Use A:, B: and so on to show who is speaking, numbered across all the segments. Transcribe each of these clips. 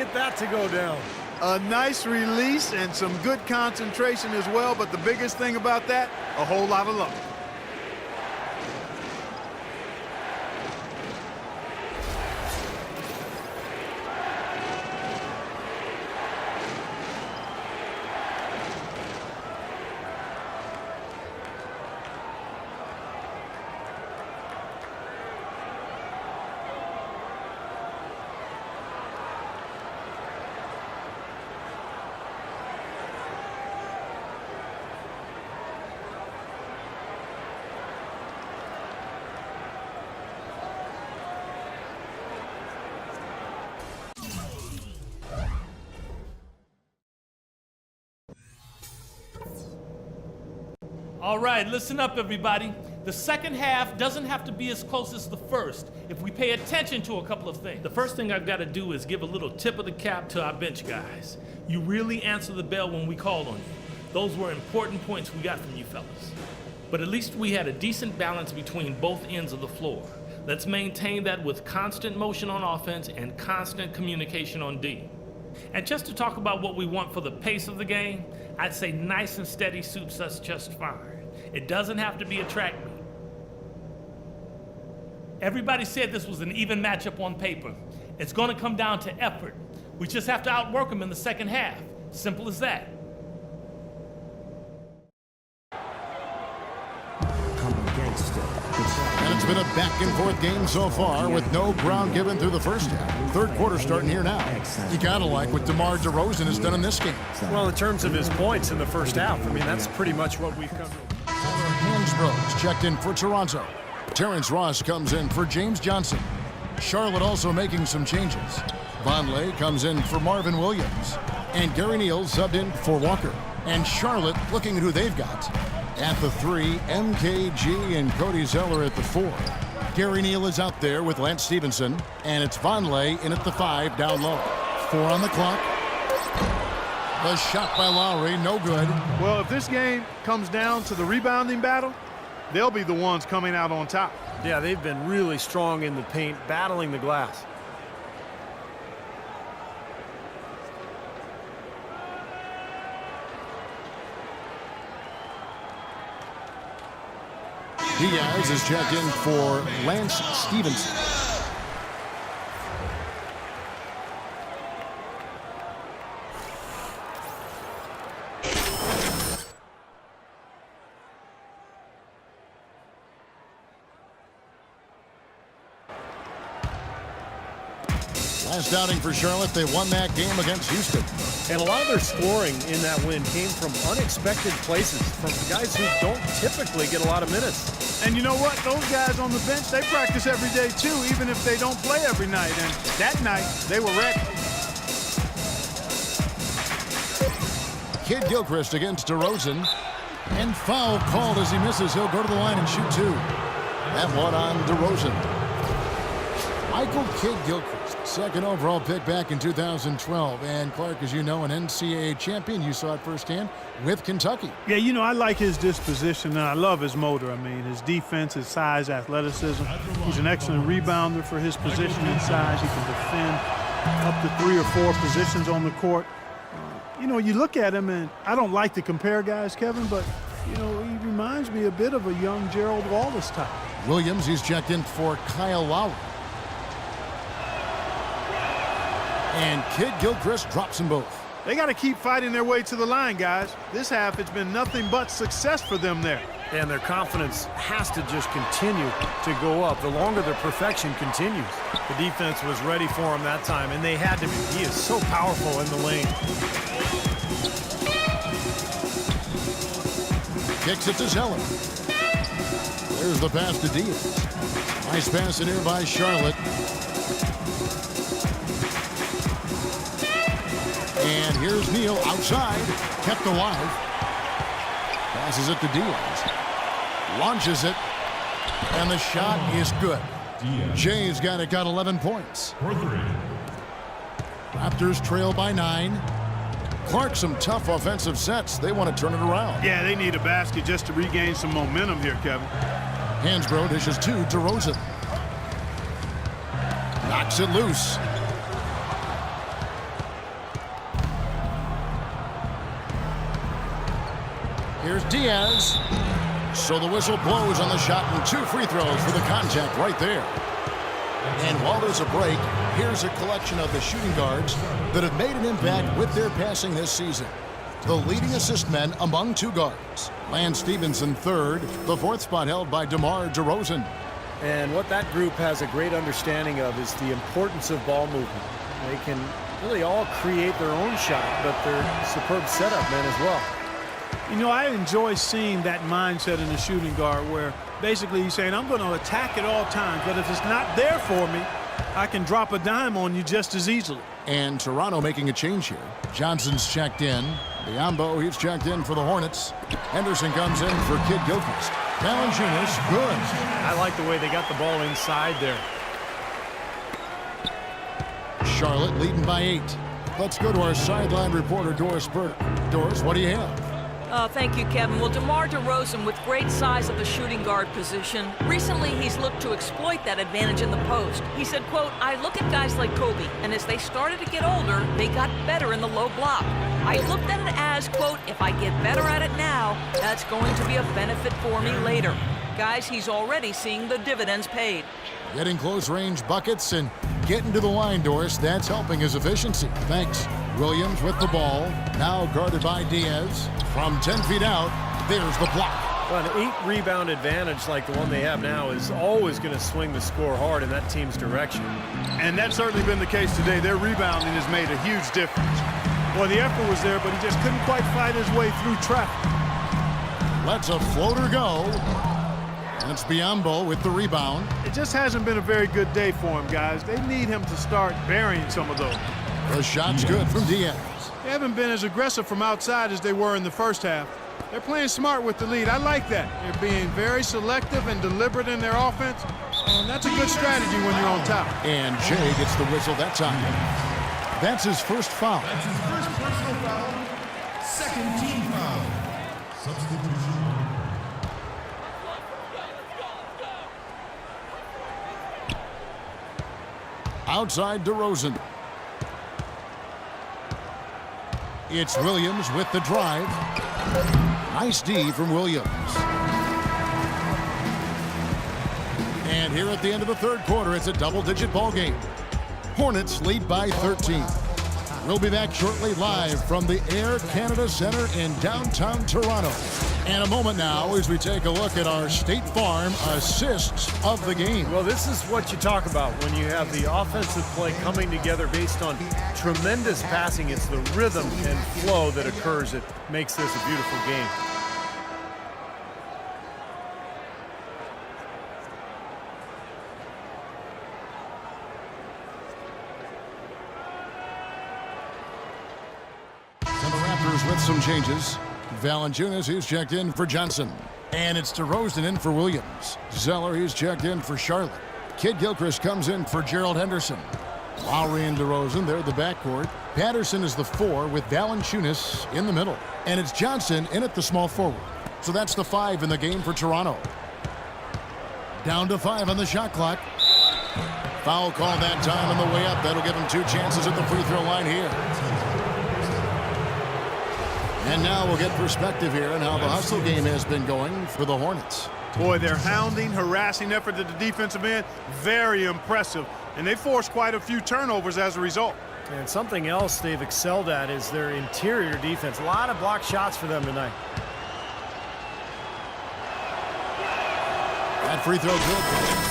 A: get that to go down?
B: A nice release and some good concentration as well, but the biggest thing about that, a whole lot of luck.
C: All right, listen up, everybody. The second half doesn't have to be as close as the first if we pay attention to a couple of things. The first thing I've got to do is give a little tip of the cap to our bench guys. You really answered the bell when we called on you. Those were important points we got from you fellas. But at least we had a decent balance between both ends of the floor. Let's maintain that with constant motion on offense and constant communication on D. And just to talk about what we want for the pace of the game, I'd say nice and steady suits us just fine. It doesn't have to be a track meet. Everybody said this was an even matchup on paper. It's going to come down to effort. We just have to outwork them in the second half. Simple as that.
D: And it's been a back-and-forth game so far with no ground given through the first half. Third quarter starting here now. You gotta like what DeMar DeRozan has done in this game.
A: Well, in terms of his points in the first half, I mean, that's pretty much what we've come to.
D: Hansbrough's checked in for Toronto. Terrence Ross comes in for James Johnson. Charlotte also making some changes. Vonleh comes in for Marvin Williams. And Gary Neal subbed in for Walker. And Charlotte looking at who they've got. At the 3, MKG and Cody Zeller at the 4. Gary Neal is out there with Lance Stevenson. And it's Vonleh in at the 5 down low. 4 on the clock. The shot by Lowry, no good.
B: Well, if this game comes down to the rebounding battle, they'll be the ones coming out on top.
A: Yeah, they've been really strong in the paint, battling the glass.
D: Diaz is checked in for Lance Stevenson. Last outing for Charlotte, they won that game against Houston.
A: And a lot of their scoring in that win came from unexpected places, from guys who don't typically get a lot of minutes.
B: And you know what? Those guys on the bench, they practice every day too, even if they don't play every night. And that night, they were ready.
D: Kid Gilchrist against DeRozan. And foul called as he misses. He'll go to the line and shoot 2. That one on DeRozan. Michael Kidd Gilchrist, second overall pick back in 2012. And Clark, as you know, an NCAA champion. You saw it firsthand with Kentucky.
B: Yeah, you know, I like his disposition, and I love his motor. I mean, his defense, his size, athleticism. He's an excellent rebounder for his position and size. He can defend up to 3 or 4 positions on the court. You know, you look at him, and I don't like to compare guys, Kevin, but, you know, he reminds me a bit of a young Gerald Wallace type.
D: Williams, he's checked in for Kyle Lowry. And Kid Gilchrist drops them both.
B: They got to keep fighting their way to the line, guys. This half, it's been nothing but success for them there.
A: And their confidence has to just continue to go up the longer their perfection continues. The defense was ready for him that time, and they had to be. He is so powerful in the lane.
D: Kicks it to Zeller. There's the pass to Diaz. Nice pass in here by Charlotte. And here's Neal outside, kept alive. Passes it to Diaz. Launches it. And the shot is good. Jay's got 11 points. Raptors trail by 9. Clark, some tough offensive sets. They want to turn it around.
B: Yeah, they need a basket just to regain some momentum here, Kevin.
D: Hansbrough dishes 2 to DeRozan. Knocks it loose. Here's Diaz. So the whistle blows on the shot and 2 free throws for the contact right there. And while there's a break, here's a collection of the shooting guards that have made an impact with their passing this season. The leading assist men among 2 guards. Lance Stevenson third, the 4th spot held by DeMar DeRozan.
A: And what that group has a great understanding of is the importance of ball movement. They can really all create their own shot, but they're superb setup men as well.
B: You know, I enjoy seeing that mindset in the shooting guard where basically he's saying, I'm going to attack at all times, but if it's not there for me, I can drop a dime on you just as easily.
D: And Toronto making a change here. Johnson's checked in. Biombo, he's checked in for the Hornets. Henderson comes in for Kid Gilchrist. Valanciunas, good.
A: I like the way they got the ball inside there.
D: Charlotte leading by 8. Let's go to our sideline reporter, Doris Burke. Doris, what do you have?
E: Thank you, Kevin. Well, DeMar DeRozan with great size at the shooting guard position. Recently, he's looked to exploit that advantage in the post. He said, quote, I look at guys like Kobe, and as they started to get older, they got better in the low block. I looked at it as, quote, if I get better at it now, that's going to be a benefit for me later. Guys, he's already seeing the dividends paid.
D: Getting close range buckets and getting to the line, Doris. That's helping his efficiency. Thanks. Williams with the ball. Now guarded by Diaz. From 10 feet out, there's the block.
A: Well, an 8-rebound advantage like the one they have now is always going to swing the score hard in that team's direction.
B: And that's certainly been the case today. Their rebounding has made a huge difference. Well, the effort was there, but he just couldn't quite fight his way through traffic.
D: Lets a floater go. And it's Biombo with the rebound.
B: It just hasn't been a very good day for him, guys. They need him to start burying some of those.
D: The shot's good from Diaz.
B: They haven't been as aggressive from outside as they were in the first half. They're playing smart with the lead. I like that. They're being very selective and deliberate in their offense. And that's a good strategy when you're on top.
D: And Jay gets the whistle that time. That's his first foul.
F: That's his first personal foul. Second team foul. Substitution.
D: Outside DeRozan. It's Williams with the drive. Nice D from Williams. And here at the end of the third quarter, it's a double-digit ball game. Hornets lead by 13. We'll be back shortly live from the Air Canada Centre in downtown Toronto. And a moment now as we take a look at our State Farm assists of the game.
A: Well, this is what you talk about when you have the offensive play coming together based on tremendous passing. It's the rhythm and flow that occurs that makes this a beautiful game.
D: And the Raptors with some changes. Valanciunas, he's checked in for Johnson. And it's DeRozan in for Williams. Zeller, he's checked in for Charlotte. Kid Gilchrist comes in for Gerald Henderson. Lowry and DeRozan, they're the backcourt. Patterson is the 4 with Valanciunas in the middle. And it's Johnson in at the small forward. So that's the 5 in the game for Toronto. Down to 5 on the shot clock. Foul call that time on the way up. That'll give him 2 chances at the free throw line here. And now we'll get perspective here on how the hustle game has been going for the Hornets.
B: Boy, their hounding, harassing effort at the defensive end, very impressive. And they forced quite a few turnovers as a result.
A: And something else they've excelled at is their interior defense. A lot of blocked shots for them tonight.
D: That free throw good.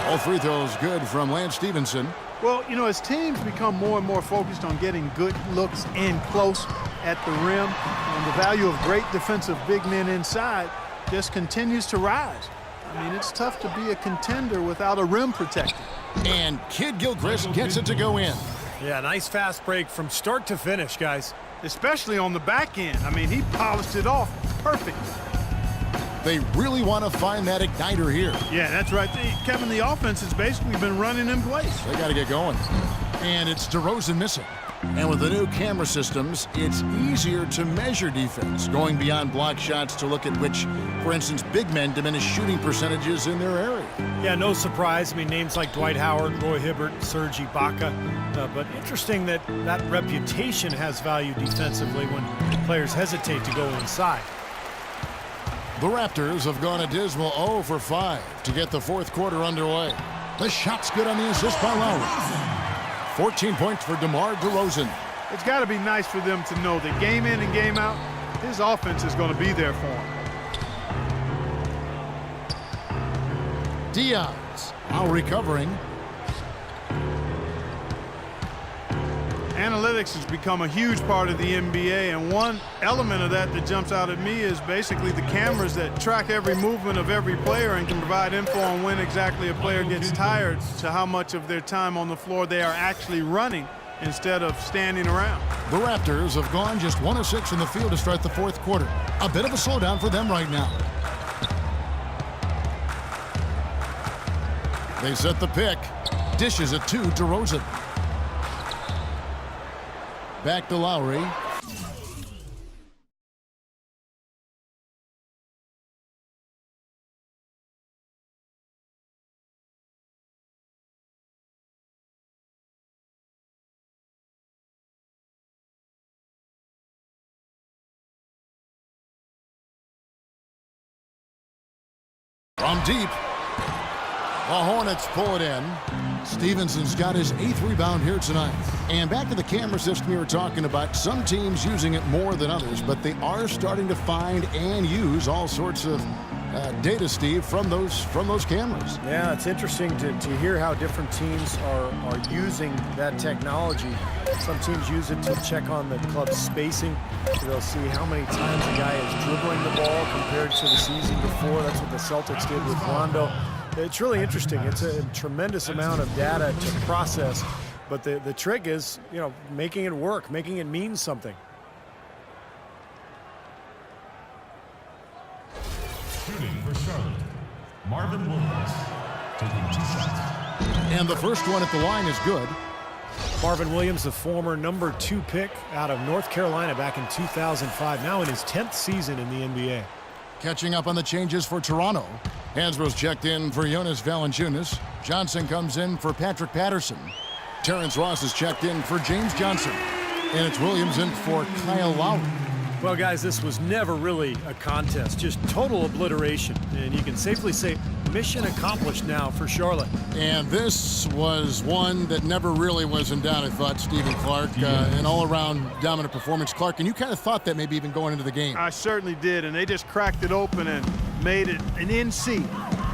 D: All free throws good from Lance Stevenson.
B: Well, you know, as teams become more and more focused on getting good looks in close at the rim, and the value of great defensive big men inside just continues to rise. I mean, it's tough to be a contender without a rim protector.
D: And Kid Gilchrist gets it to go in.
A: Yeah, nice fast break from start to finish, guys.
B: Especially on the back end. I mean, he polished it off perfectly.
D: They really want to find that igniter here.
B: Yeah, that's right. Kevin, the offense has basically been running in place.
D: They got to get going. And it's DeRozan missing. And with the new camera systems, it's easier to measure defense, going beyond block shots to look at which, for instance, big men diminish shooting percentages in their area.
A: Yeah, no surprise. I mean, names like Dwight Howard, Roy Hibbert, Serge Ibaka. But interesting that that reputation has value defensively when players hesitate to go inside.
D: The Raptors have gone a dismal 0 for 5 to get the fourth quarter underway. The shot's good on the assist by Lowry. 14 points for DeMar DeRozan.
B: It's got to be nice for them to know that game in and game out, his offense is going to be there for him.
D: Diaz now recovering.
B: Analytics has become a huge part of the NBA, and one element of that jumps out at me is basically the cameras that track every movement of every player and can provide info on when exactly a player gets tired to how much of their time on the floor they are actually running instead of standing around.
D: The Raptors have gone just 1 of 6 in the field to start the fourth quarter. A bit of a slowdown for them right now. They set the pick. Dishes it to DeRozan. Back to Lowry. From deep. The Hornets pull it in. Stevenson's got his 8th rebound here tonight. And back to the camera system you were talking about, some teams using it more than others, but they are starting to find and use all sorts of data, Steve, from those cameras.
A: Yeah, it's interesting to hear how different teams are using that technology. Some teams use it to check on the club's spacing. They'll see how many times a guy is dribbling the ball compared to the season before. That's what the Celtics did with Rondo. It's really interesting. It's a tremendous amount of data to process, but the trick is, making it work, making it mean something.
F: Shooting for Charlotte, Marvin Williams, taking 2 shots.
D: And the first one at the line is good.
A: Marvin Williams, the former number 2 pick out of North Carolina back in 2005, now in his 10th season in the NBA.
D: Catching up on the changes for Toronto. Hansbrough's checked in for Jonas Valanciunas. Johnson comes in for Patrick Patterson. Terrence Ross is checked in for James Johnson. And it's Williams in for Kyle Lowry.
A: Well, guys, this was never really a contest, just total obliteration. And you can safely say mission accomplished now for Charlotte.
D: And this was one that never really was in doubt, I thought, Stephen Clark. An all-around dominant performance. Clark, and you kind of thought that maybe even going into the game.
B: I certainly did, and they just cracked it open and made it an NC.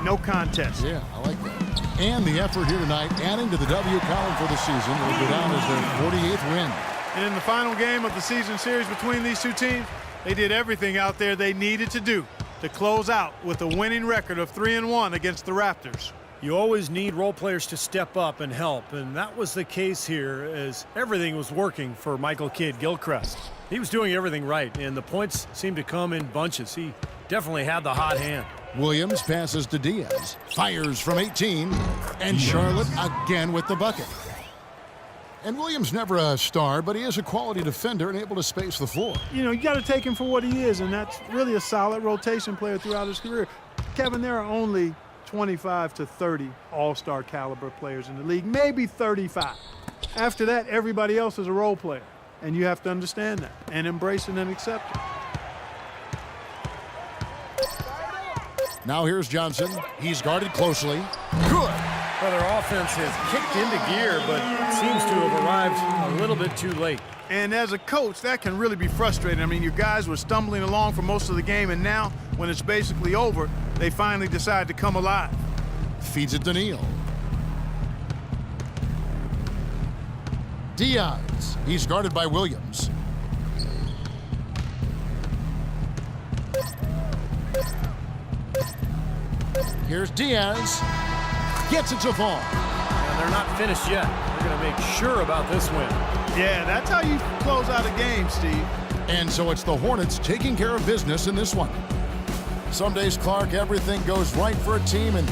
B: No contest.
D: Yeah, I like that. And the effort here tonight, adding to the W column for the season, will go down as their 48th win.
B: And in the final game of the season series between these two teams, they did everything out there they needed to do to close out with a winning record of 3-1 against the Raptors.
A: You always need role players to step up and help, and that was the case here as everything was working for Michael Kidd-Gilchrist. He was doing everything right, and the points seemed to come in bunches. He definitely had the hot hand.
D: Williams passes to Diaz, fires from 18, and Charlotte again with the bucket. And Williams never a star, but he is a quality defender and able to space the floor.
B: You got to take him for what he is, and that's really a solid rotation player throughout his career. Kevin, there are only 25 to 30 all-star caliber players in the league, maybe 35. After that, everybody else is a role player, and you have to understand that and embrace it and accept it.
D: Now here's Johnson. He's guarded closely. Good.
A: Well, their offense has kicked into gear, but seems to have arrived a little bit too late.
B: And as a coach, that can really be frustrating. I mean, your guys were stumbling along for most of the game, and now, when it's basically over, they finally decide to come alive.
D: Feeds it to Neal. Diaz. He's guarded by Williams. Here's Diaz. Gets it to fall.
A: And they're not finished yet. They're going to make sure about this win.
B: Yeah, that's how you close out a game, Steve.
D: And so it's the Hornets taking care of business in this one. Some days, Clark, everything goes right for a team, and